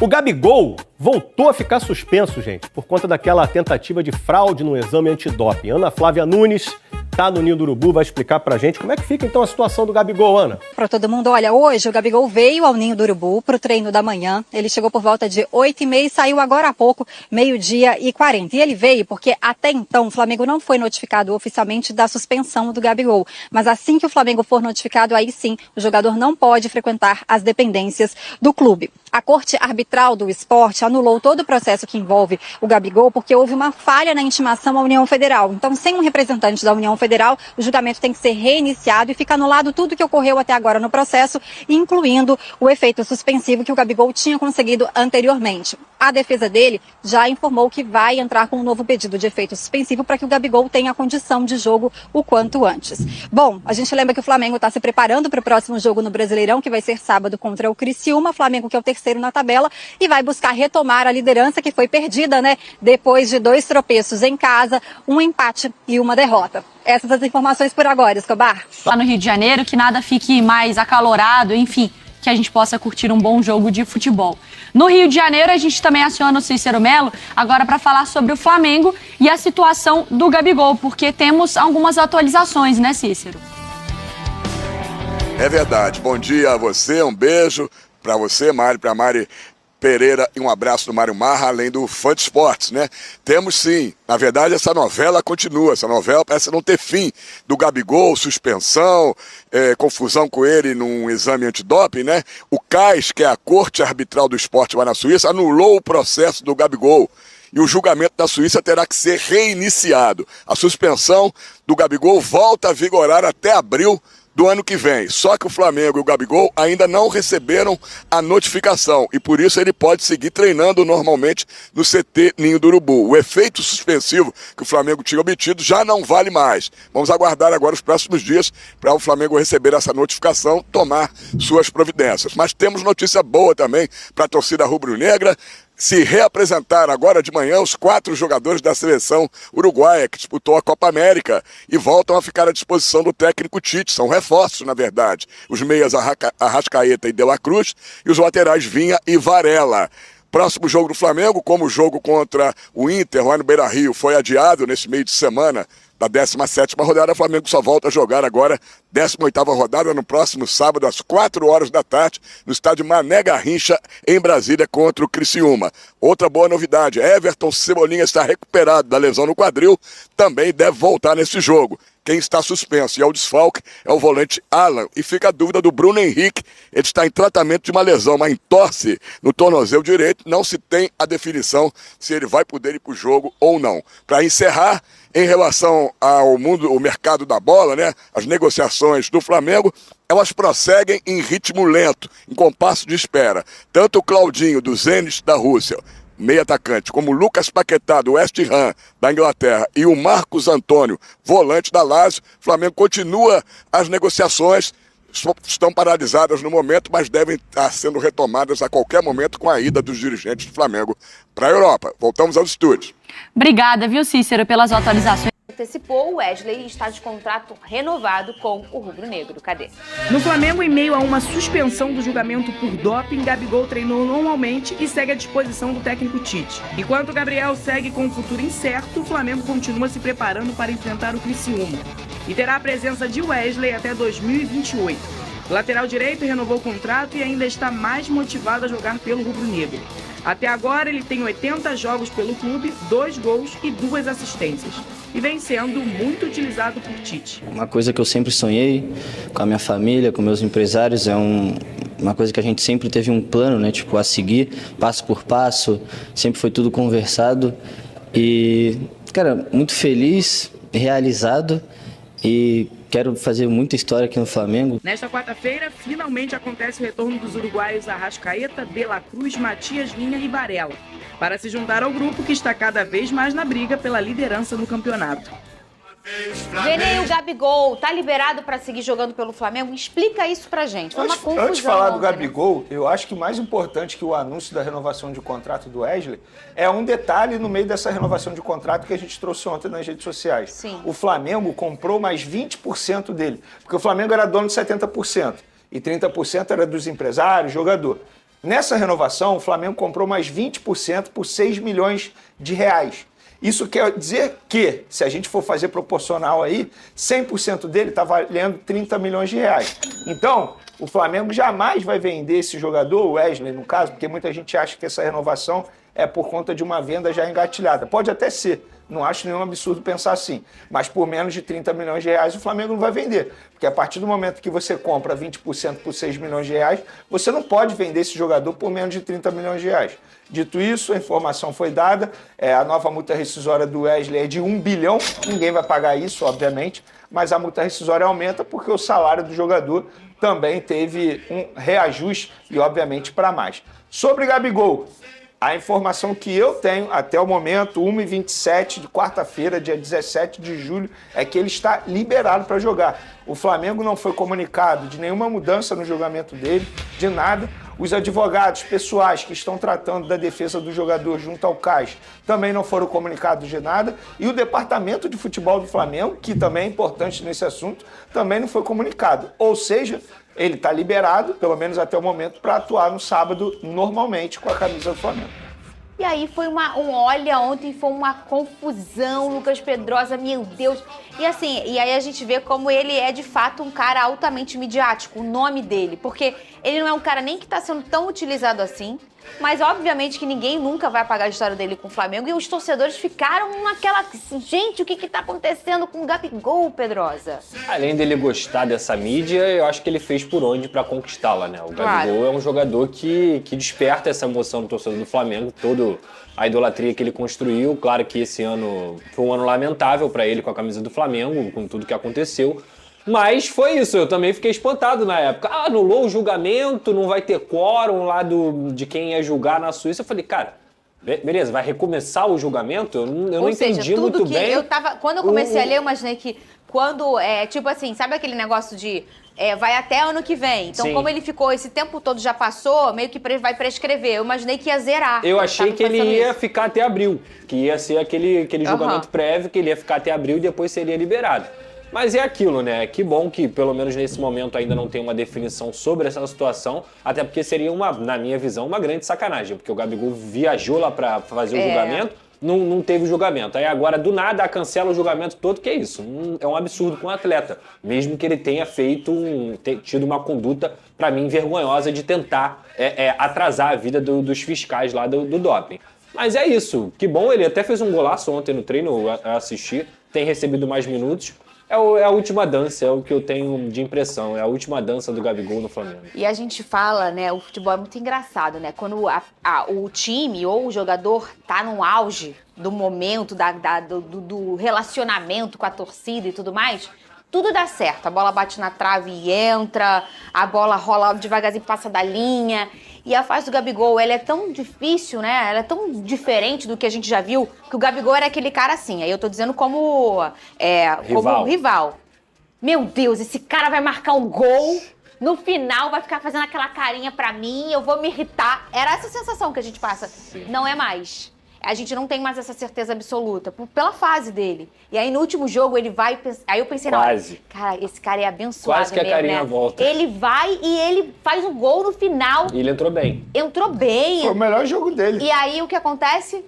O Gabigol voltou a ficar suspenso, gente, por conta daquela tentativa de fraude no exame antidoping. Ana Flávia Nunes tá no Ninho do Urubu, vai explicar pra gente como é que fica então a situação do Gabigol, Ana. Para todo mundo, olha, hoje o Gabigol veio ao Ninho do Urubu pro treino da manhã. Ele chegou por volta de 8h30 e saiu agora há pouco, 12h40. E ele veio porque até então o Flamengo não foi notificado oficialmente da suspensão do Gabigol. Mas assim que o Flamengo for notificado, aí sim, o jogador não pode frequentar as dependências do clube. A Corte Arbitral do Esporte anulou todo o processo que envolve o Gabigol porque houve uma falha na intimação à União Federal. Então, sem um representante da União Federal, o julgamento tem que ser reiniciado e fica anulado tudo que ocorreu até agora no processo, incluindo o efeito suspensivo que o Gabigol tinha conseguido anteriormente. A defesa dele já informou que vai entrar com um novo pedido de efeito suspensivo para que o Gabigol tenha condição de jogo o quanto antes. Bom, a gente lembra que o Flamengo está se preparando para o próximo jogo no Brasileirão, que vai ser sábado contra o Criciúma. Flamengo que é o terceiro na tabela e vai buscar retomar a liderança que foi perdida, né? Depois de 2 tropeços em casa, um empate e uma derrota. Essas as informações por agora, Escobar. Lá no Rio de Janeiro, que nada fique mais acalorado, enfim, que a gente possa curtir um bom jogo de futebol. No Rio de Janeiro, a gente também aciona o Cícero Melo agora para falar sobre o Flamengo e a situação do Gabigol, porque temos algumas atualizações, né, Cícero? É verdade. Bom dia a você, um beijo para você, Mari, para Mari Pereira e um abraço do Mário Marra, além do Fã de Esportes, né? Temos sim, na verdade essa novela continua, essa novela parece não ter fim, do Gabigol, suspensão, confusão com ele num exame antidoping, né? O CAS, que é a Corte Arbitral do Esporte lá na Suíça, anulou o processo do Gabigol. E o julgamento da Suíça terá que ser reiniciado. A suspensão do Gabigol volta a vigorar até abril do ano que vem. Só que o Flamengo e o Gabigol ainda não receberam a notificação e por isso ele pode seguir treinando normalmente no CT Ninho do Urubu. O efeito suspensivo que o Flamengo tinha obtido já não vale mais. Vamos aguardar agora os próximos dias para o Flamengo receber essa notificação, tomar suas providências. Mas temos notícia boa também para a torcida rubro-negra. Se reapresentaram agora de manhã os 4 jogadores da seleção uruguaia que disputou a Copa América e voltam a ficar à disposição do técnico Tite. São reforços, na verdade. Os meias Arrascaeta e De La Cruz e os laterais Vinha e Varela. Próximo jogo do Flamengo, como o jogo contra o Inter lá no Beira-Rio foi adiado nesse meio de semana da 17ª rodada, o Flamengo só volta a jogar agora 18ª rodada no próximo sábado às 4h da tarde no estádio Mané Garrincha em Brasília contra o Criciúma. Outra boa novidade, Everton Cebolinha está recuperado da lesão no quadril, também deve voltar nesse jogo. Quem está suspenso e é o desfalque é o volante Alan. E fica a dúvida do Bruno Henrique. Ele está em tratamento de uma lesão, uma entorse no tornozelo direito. Não se tem a definição se ele vai poder ir para o jogo ou não. Para encerrar, em relação ao o mercado da bola, né, as negociações do Flamengo, elas prosseguem em ritmo lento, em compasso de espera. Tanto o Claudinho, do Zenit da Rússia, meio atacante, como o Lucas Paquetá, do West Ham, da Inglaterra, e o Marcos Antônio, volante da Lazio, o Flamengo continua as negociações, estão paralisadas no momento, mas devem estar sendo retomadas a qualquer momento com a ida dos dirigentes do Flamengo para a Europa. Voltamos aos estúdios. Obrigada, viu, Cícero, pelas atualizações. Antecipou, o Wesley está de contrato renovado com o rubro-negro. Cadê? No Flamengo, em meio a uma suspensão do julgamento por doping, Gabigol treinou normalmente e segue à disposição do técnico Tite. Enquanto Gabriel segue com um futuro incerto, o Flamengo continua se preparando para enfrentar o Criciúma e terá a presença de Wesley até 2028. O lateral direito renovou o contrato e ainda está mais motivado a jogar pelo rubro-negro. Até agora, ele tem 80 jogos pelo clube, 2 gols e 2 assistências. E vem sendo muito utilizado por Tite. Uma coisa que eu sempre sonhei com a minha família, com meus empresários, é uma coisa que a gente sempre teve um plano, né? Tipo, a seguir, passo por passo, sempre foi tudo conversado. E, cara, muito feliz, realizado e quero fazer muita história aqui no Flamengo. Nesta quarta-feira, finalmente acontece o retorno dos uruguaios Arrascaeta, De La Cruz, Matias Vinha e Varela, para se juntar ao grupo que está cada vez mais na briga pela liderança no campeonato. Vene, o Gabigol tá liberado para seguir jogando pelo Flamengo? Explica isso pra gente. Foi uma confusão. Antes de falar do ontem, Gabigol, né? eu acho que mais importante que o anúncio da renovação de contrato do Wesley é um detalhe no meio dessa renovação de contrato que a gente trouxe ontem nas redes sociais. Sim. O Flamengo comprou mais 20% dele, porque o Flamengo era dono de 70% e 30% era dos empresários, jogador. Nessa renovação, o Flamengo comprou mais 20% por 6 milhões de reais. Isso quer dizer que, se a gente for fazer proporcional aí, 100% dele está valendo 30 milhões de reais. Então, o Flamengo jamais vai vender esse jogador, o Wesley no caso, porque muita gente acha que essa renovação é por conta de uma venda já engatilhada. Pode até ser, não acho nenhum absurdo pensar assim, mas por menos de 30 milhões de reais o Flamengo não vai vender. Porque a partir do momento que você compra 20% por 6 milhões de reais, você não pode vender esse jogador por menos de 30 milhões de reais. Dito isso, a informação foi dada, a nova multa rescisória do Wesley é de 1 bilhão, ninguém vai pagar isso, obviamente, mas a multa rescisória aumenta porque o salário do jogador também teve um reajuste e, obviamente, para mais. Sobre Gabigol, a informação que eu tenho até o momento, 1h27 de quarta-feira, dia 17 de julho, é que ele está liberado para jogar. O Flamengo não foi comunicado de nenhuma mudança no julgamento dele, de nada. Os advogados pessoais que estão tratando da defesa do jogador junto ao CAS também não foram comunicados de nada. E o departamento de futebol do Flamengo, que também é importante nesse assunto, também não foi comunicado. Ou seja, ele está liberado, pelo menos até o momento, para atuar no sábado normalmente com a camisa do Flamengo. E aí foi olha, ontem foi uma confusão, Lucas Pedrosa, meu Deus. E assim, e aí a gente vê como ele é de fato um cara altamente midiático, o nome dele, porque ele não é um cara nem que está sendo tão utilizado assim, mas obviamente que ninguém nunca vai apagar a história dele com o Flamengo, e os torcedores ficaram naquela, gente, o que está acontecendo com o Gabigol, Pedrosa? Além dele gostar dessa mídia, eu acho que ele fez por onde para conquistá-la, né? O Gabigol é um jogador que desperta essa emoção do torcedor do Flamengo, toda a idolatria que ele construiu. Claro que esse ano foi um ano lamentável para ele com a camisa do Flamengo, com tudo que aconteceu. Mas foi isso, eu também fiquei espantado na época. Anulou o julgamento, não vai ter quórum lá de quem ia julgar na Suíça. Eu falei, cara, beleza, vai recomeçar o julgamento? Eu não entendi muito bem. Quando eu comecei a ler, eu imaginei que quando, tipo assim, sabe aquele negócio de vai até ano que vem? Então, como ele ficou esse tempo todo, já passou, meio que vai prescrever. Eu imaginei que ia zerar. Eu achei que ele ia ficar até abril, que ia ser aquele julgamento prévio, que ele ia ficar até abril e depois seria liberado. Mas é aquilo, né? Que bom que, pelo menos nesse momento, ainda não tem uma definição sobre essa situação, até porque seria, na minha visão, uma grande sacanagem, porque o Gabigol viajou lá pra fazer o julgamento, não teve julgamento. Aí agora, do nada, cancela o julgamento todo, que é isso? É um absurdo com o atleta, mesmo que ele tenha tido uma conduta, pra mim, vergonhosa de tentar atrasar a vida dos fiscais lá do doping. Mas é isso, que bom, ele até fez um golaço ontem no treino, eu assisti, tem recebido mais minutos. É a última dança, é o que eu tenho de impressão, é a última dança do Gabigol no Flamengo. E a gente fala, né, o futebol é muito engraçado, né? Quando o time ou o jogador tá no auge do momento, do relacionamento com a torcida e tudo mais, tudo dá certo. A bola bate na trave e entra, a bola rola devagarzinho, passa da linha. E a fase do Gabigol, ela é tão difícil, né? Ela é tão diferente do que a gente já viu, que o Gabigol era aquele cara assim. Aí eu tô dizendo como rival. Meu Deus, esse cara vai marcar um gol, no final vai ficar fazendo aquela carinha pra mim, eu vou me irritar. Era essa sensação que a gente passa. Sim. Não é mais. A gente não tem mais essa certeza absoluta, pela fase dele. E aí no último jogo ele vai... Aí eu pensei, quase. Cara, esse cara é abençoado. Quase que a carinha volta. Ele vai e ele faz um gol no final. E ele entrou bem. Entrou bem. Foi o melhor jogo dele. E aí o que acontece?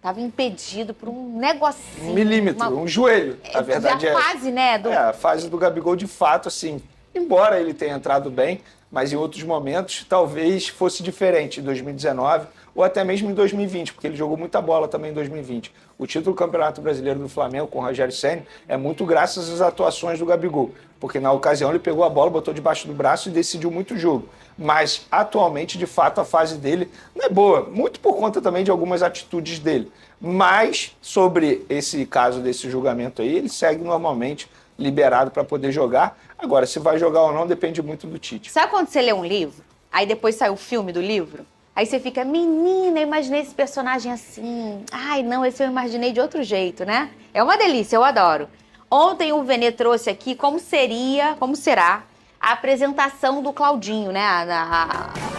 Tava impedido por um negocinho. Um milímetro, um joelho. A verdade a fase, né? A fase do Gabigol, de fato, assim, embora ele tenha entrado bem, mas em outros momentos talvez fosse diferente em 2019 ou até mesmo em 2020, porque ele jogou muita bola também em 2020. O título do Campeonato Brasileiro do Flamengo com o Rogério Ceni é muito graças às atuações do Gabigol, porque na ocasião ele pegou a bola, botou debaixo do braço e decidiu muito o jogo. Mas atualmente, de fato, a fase dele não é boa, muito por conta também de algumas atitudes dele. Mas sobre esse caso desse julgamento aí, ele segue normalmente liberado para poder jogar. Agora, se vai jogar ou não, depende muito do Tite. Sabe quando você lê um livro, aí depois sai o filme do livro? Aí você fica, menina, eu imaginei esse personagem assim. Ai, não, esse eu imaginei de outro jeito, né? É uma delícia, eu adoro. Ontem o Vene trouxe aqui como será a apresentação do Claudinho, né?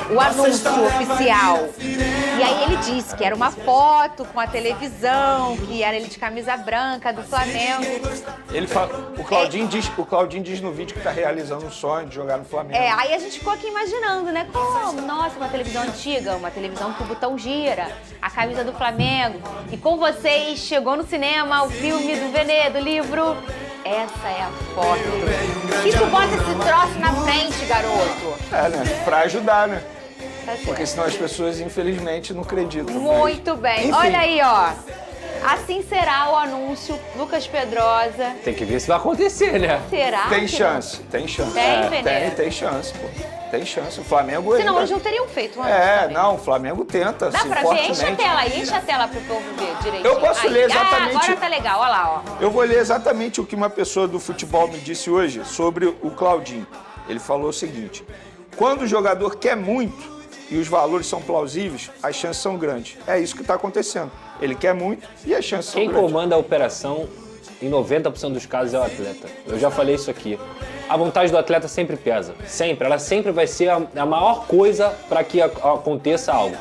O anúncio oficial. E aí ele disse que era uma foto com a televisão, que era ele de camisa branca do Flamengo. O Claudinho diz no vídeo que tá realizando um sonho de jogar no Flamengo. Aí a gente ficou aqui imaginando, né? Como? Nossa, uma televisão antiga, uma televisão que o botão gira, a camisa do Flamengo. E com vocês, chegou no cinema o filme do Venê, do livro. Essa é a foto. Que tu bota esse troço na frente, garoto? Né? Pra ajudar, né? Tá certo. Porque senão as pessoas, infelizmente, não acreditam. Muito bem. Enfim. Olha aí, ó. Assim será o anúncio. Lucas Pedrosa. Tem que ver se vai acontecer, né? Será? Tem chance, tem chance. Tem, Venê? Tem chance, pô. Tem chance. O Flamengo... Senão eles não teriam feito um anúncio também. Não, o Flamengo tenta, Dá pra ver? Enche a tela aí, enche a tela pro povo ver direitinho. Eu posso ler exatamente... agora tá legal, olha lá, ó. Eu vou ler exatamente o que uma pessoa do futebol me disse hoje sobre o Claudinho. Ele falou o seguinte: quando o jogador quer muito e os valores são plausíveis, as chances são grandes. É isso que está acontecendo. Ele quer muito e as chances são grandes. Quem comanda a operação, em 90% dos casos, é o atleta. Eu já falei isso aqui. A vontade do atleta sempre pesa. Sempre. Ela sempre vai ser a maior coisa para que aconteça algo.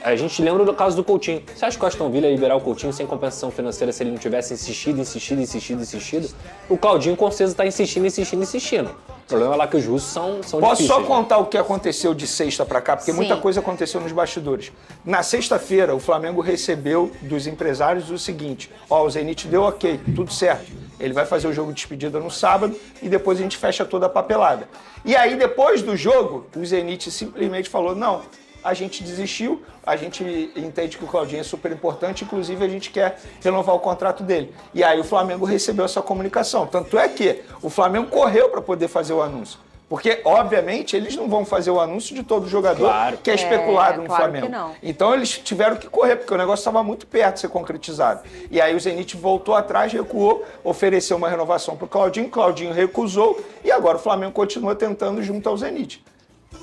A gente lembra do caso do Coutinho. Você acha que o Aston Villa ia liberar o Coutinho sem compensação financeira se ele não tivesse insistido? O Claudinho com certeza está insistindo. O problema é lá que os russos são Posso difíceis. só contar o que aconteceu de sexta para cá, porque muita coisa aconteceu nos bastidores. Na sexta-feira, o Flamengo recebeu dos empresários o seguinte: o Zenit deu ok, tudo certo. Ele vai fazer o jogo de despedida no sábado e depois a gente fecha toda a papelada. E aí, depois do jogo, o Zenit simplesmente falou: não, a gente desistiu, a gente entende que o Claudinho é super importante, inclusive a gente quer renovar o contrato dele. E aí o Flamengo recebeu essa comunicação. Tanto é que o Flamengo correu para poder fazer o anúncio. Porque, obviamente, eles não vão fazer o anúncio de todo jogador que é especulado no Flamengo. Que não. Então eles tiveram que correr, porque o negócio estava muito perto de ser concretizado. E aí o Zenit voltou atrás, recuou, ofereceu uma renovação para o Claudinho recusou, e agora o Flamengo continua tentando junto ao Zenit.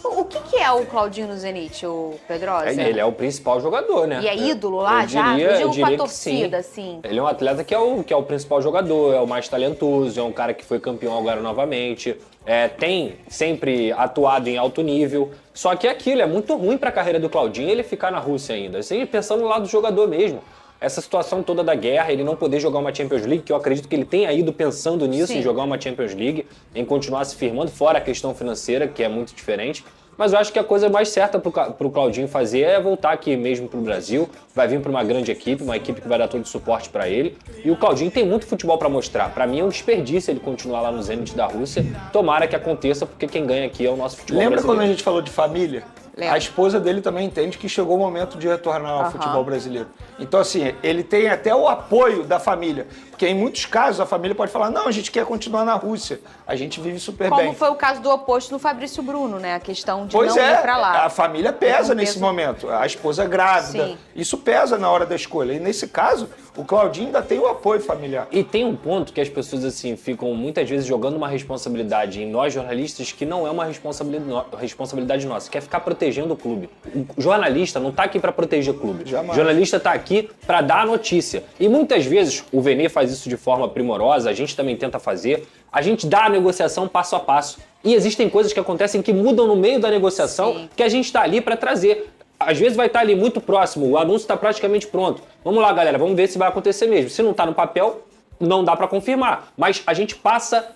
O que é o Claudinho no Zenit, o Pedrosa? Ele é o principal jogador, né? E é ídolo lá já? Eu digo com a torcida, assim. Ele é um atleta que é o principal jogador, é o mais talentoso, é um cara que foi campeão agora novamente, tem sempre atuado em alto nível. Só que aquilo é muito ruim pra carreira do Claudinho ele ficar na Rússia ainda. Assim, pensando no lado do jogador mesmo. Essa situação toda da guerra, ele não poder jogar uma Champions League, que eu acredito que ele tenha ido pensando nisso, em jogar uma Champions League, em continuar se firmando, fora a questão financeira, que é muito diferente. Mas eu acho que a coisa mais certa pro Claudinho fazer é voltar aqui mesmo pro Brasil, vai vir para uma grande equipe, uma equipe que vai dar todo o suporte para ele. E o Claudinho tem muito futebol para mostrar. Para mim é um desperdício ele continuar lá no Zenit da Rússia. Tomara que aconteça, porque quem ganha aqui é o nosso futebol brasileiro. Lembra quando a gente falou de família? A esposa dele também entende que chegou o momento de retornar ao futebol brasileiro. Então, assim, ele tem até o apoio da família. Porque em muitos casos a família pode falar: não, a gente quer continuar na Rússia. A gente vive super bem. Como foi o caso do oposto do Fabrício Bruno, né? A questão de não ir pra lá. A família pesa nesse momento. A esposa grávida. Sim. Isso pesa na hora da escolha. E nesse caso, o Claudinho ainda tem o apoio familiar. E tem um ponto que as pessoas, assim, ficam muitas vezes jogando uma responsabilidade em nós jornalistas que não é uma responsabilidade nossa, que é ficar protegendo o clube. O jornalista não tá aqui para proteger o clube. Jamais. O jornalista tá aqui para dar a notícia. E muitas vezes o Venê faz isso de forma primorosa, a gente também tenta fazer. A gente dá a negociação passo a passo. E existem coisas que acontecem que mudam no meio da negociação que a gente tá ali para trazer. Às vezes vai estar ali muito próximo, o anúncio está praticamente pronto. Vamos lá, galera, vamos ver se vai acontecer mesmo. Se não está no papel, não dá para confirmar. Mas a gente passa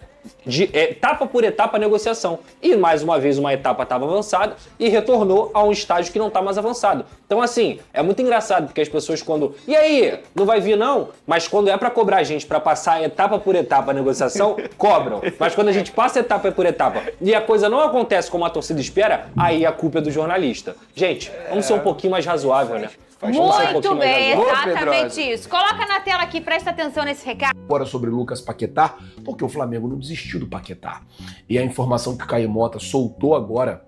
de etapa por etapa a negociação. E mais uma vez uma etapa estava avançada e retornou a um estágio que não está mais avançado. Então, assim, é muito engraçado porque as pessoas quando... E aí, não vai vir não? Mas quando é para cobrar a gente para passar etapa por etapa a negociação, cobram. Mas quando a gente passa etapa por etapa e a coisa não acontece como a torcida espera, aí a culpa é do jornalista. Gente, vamos ser um pouquinho mais razoável, né? Muito bem, exatamente isso. Coloca na tela aqui, presta atenção nesse recado. Agora sobre Lucas Paquetá, porque o Flamengo não desistiu do Paquetá. E a informação que o Caio Mota soltou agora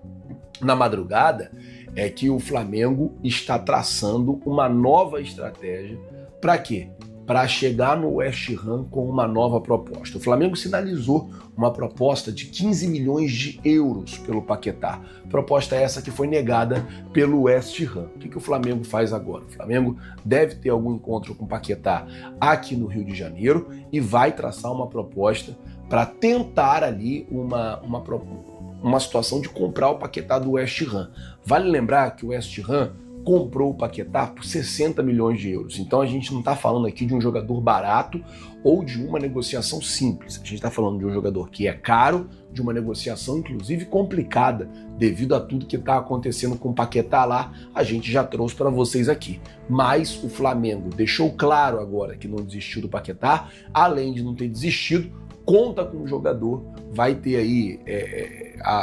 na madrugada é que o Flamengo está traçando uma nova estratégia. Para quê? Para chegar no West Ham com uma nova proposta. O Flamengo sinalizou uma proposta de 15 milhões de euros pelo Paquetá. Proposta essa que foi negada pelo West Ham. O que o Flamengo faz agora? O Flamengo deve ter algum encontro com o Paquetá aqui no Rio de Janeiro e vai traçar uma proposta para tentar ali uma situação de comprar o Paquetá do West Ham. Vale lembrar que o West Ham comprou o Paquetá por 60 milhões de euros. Então a gente não está falando aqui de um jogador barato ou de uma negociação simples. A gente está falando de um jogador que é caro, de uma negociação inclusive complicada, devido a tudo que está acontecendo com o Paquetá lá, a gente já trouxe para vocês aqui. Mas o Flamengo deixou claro agora que não desistiu do Paquetá, além de não ter desistido, conta com o jogador, vai ter aí,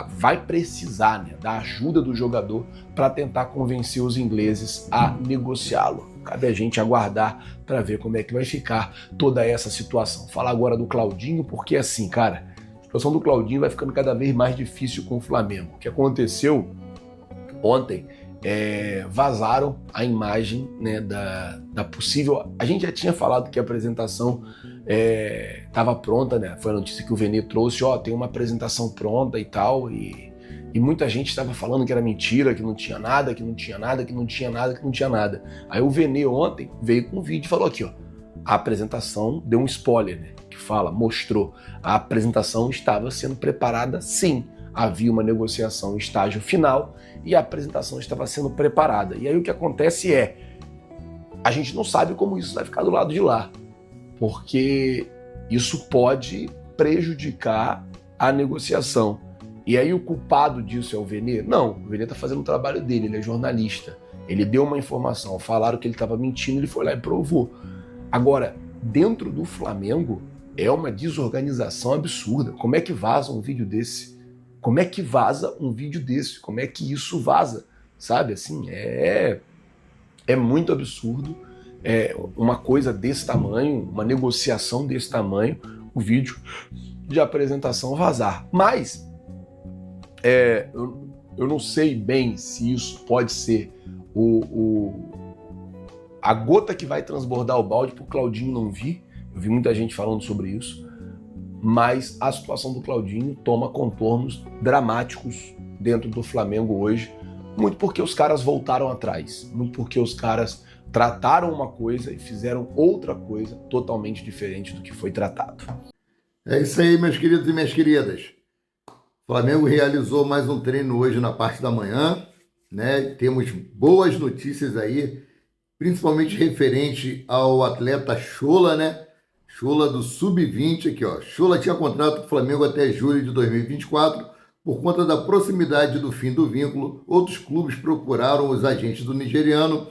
vai precisar, né, da ajuda do jogador para tentar convencer os ingleses a negociá-lo. Cabe a gente aguardar para ver como é que vai ficar toda essa situação. Falar agora do Claudinho, porque assim, cara, a situação do Claudinho vai ficando cada vez mais difícil com o Flamengo. O que aconteceu ontem, vazaram a imagem, né, da possível... A gente já tinha falado que a apresentação estava pronta, né? Foi a notícia que o Vene trouxe, tem uma apresentação pronta e tal, e muita gente estava falando que era mentira, que não tinha nada, que não tinha nada, que não tinha nada, que não tinha nada. Aí o Vene ontem veio com um vídeo e falou aqui, a apresentação deu um spoiler, né? Que mostrou, a apresentação estava sendo preparada sim. Havia uma negociação em estágio final e a apresentação estava sendo preparada. E aí o que acontece a gente não sabe como isso vai ficar do lado de lá, porque isso pode prejudicar a negociação. E aí o culpado disso é o Vene? Não, o Vene está fazendo o trabalho dele, ele é jornalista. Ele deu uma informação, falaram que ele estava mentindo, ele foi lá e provou. Agora, dentro do Flamengo, é uma desorganização absurda. Como é que vaza um vídeo desse? Como é que vaza um vídeo desse? Como é que isso vaza? Sabe, assim, é muito absurdo. Uma coisa desse tamanho, uma negociação desse tamanho, o vídeo de apresentação vazar. Mas eu não sei bem se isso pode ser a gota que vai transbordar o balde pro Claudinho não vir. Eu vi muita gente falando sobre isso. Mas a situação do Claudinho toma contornos dramáticos dentro do Flamengo hoje, muito porque os caras voltaram atrás, muito porque os caras trataram uma coisa e fizeram outra coisa totalmente diferente do que foi tratado. É isso aí, meus queridos e minhas queridas. O Flamengo realizou mais um treino hoje na parte da manhã, né? Temos boas notícias aí, principalmente referente ao atleta Chola, né? Chola do Sub-20 aqui, Chola tinha contrato com o Flamengo até julho de 2024. Por conta da proximidade do fim do vínculo, outros clubes procuraram os agentes do nigeriano,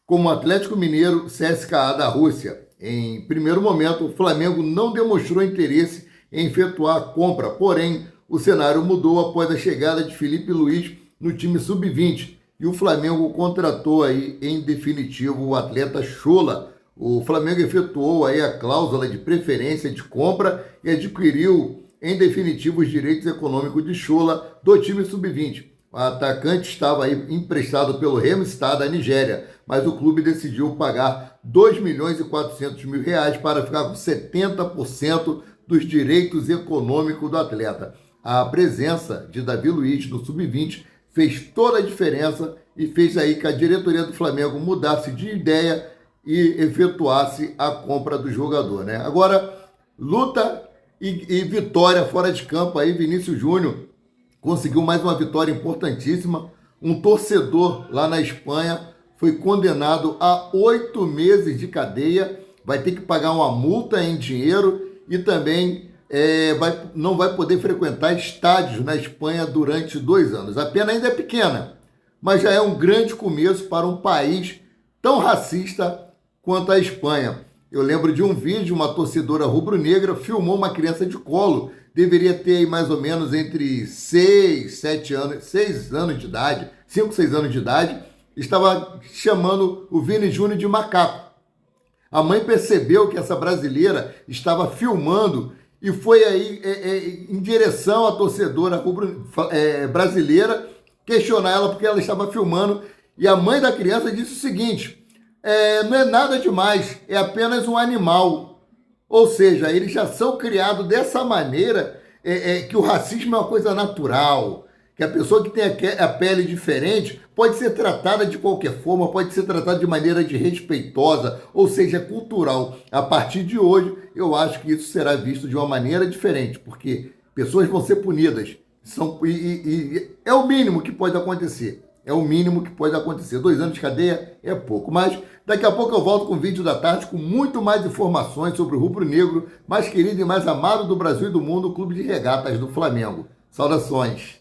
como o Atlético Mineiro, CSKA da Rússia. Em primeiro momento, o Flamengo não demonstrou interesse em efetuar a compra, porém, o cenário mudou após a chegada de Felipe Luiz no time Sub-20 e o Flamengo contratou aí, em definitivo, o atleta Chola. O Flamengo efetuou aí a cláusula de preferência de compra e adquiriu, em definitivo, os direitos econômicos de Chola do time Sub-20. O atacante estava aí emprestado pelo Remstad da Nigéria, mas o clube decidiu pagar R$2.400.000 para ficar com 70% dos direitos econômicos do atleta. A presença de Davi Luiz no Sub-20 fez toda a diferença e fez aí que a diretoria do Flamengo mudasse de ideia e efetuasse a compra do jogador, né? Agora, luta e vitória fora de campo aí, Vinícius Júnior conseguiu mais uma vitória importantíssima. Um torcedor lá na Espanha foi condenado a 8 meses de cadeia, vai ter que pagar uma multa em dinheiro e também não vai poder frequentar estádios na Espanha durante 2 anos. A pena ainda é pequena, mas já é um grande começo para um país tão racista quanto a Espanha. Eu lembro de um vídeo, uma torcedora rubro-negra filmou uma criança de colo, deveria ter aí mais ou menos entre 6 anos de idade, 5, 6 anos de idade, estava chamando o Vini Júnior de macaco. A mãe percebeu que essa brasileira estava filmando e foi aí em direção à torcedora brasileira questionar ela porque ela estava filmando, e a mãe da criança disse o seguinte: não é nada demais, é apenas um animal. Ou seja, eles já são criados dessa maneira, que o racismo é uma coisa natural, que a pessoa que tem a pele diferente pode ser tratada de qualquer forma, pode ser tratada de maneira desrespeitosa, ou seja, cultural. A partir de hoje, eu acho que isso será visto de uma maneira diferente, porque pessoas vão ser punidas. E é o mínimo que pode acontecer. É o mínimo que pode acontecer. 2 anos de cadeia é pouco. Mas daqui a pouco eu volto com o vídeo da tarde com muito mais informações sobre o rubro-negro mais querido e mais amado do Brasil e do mundo, o Clube de Regatas do Flamengo. Saudações!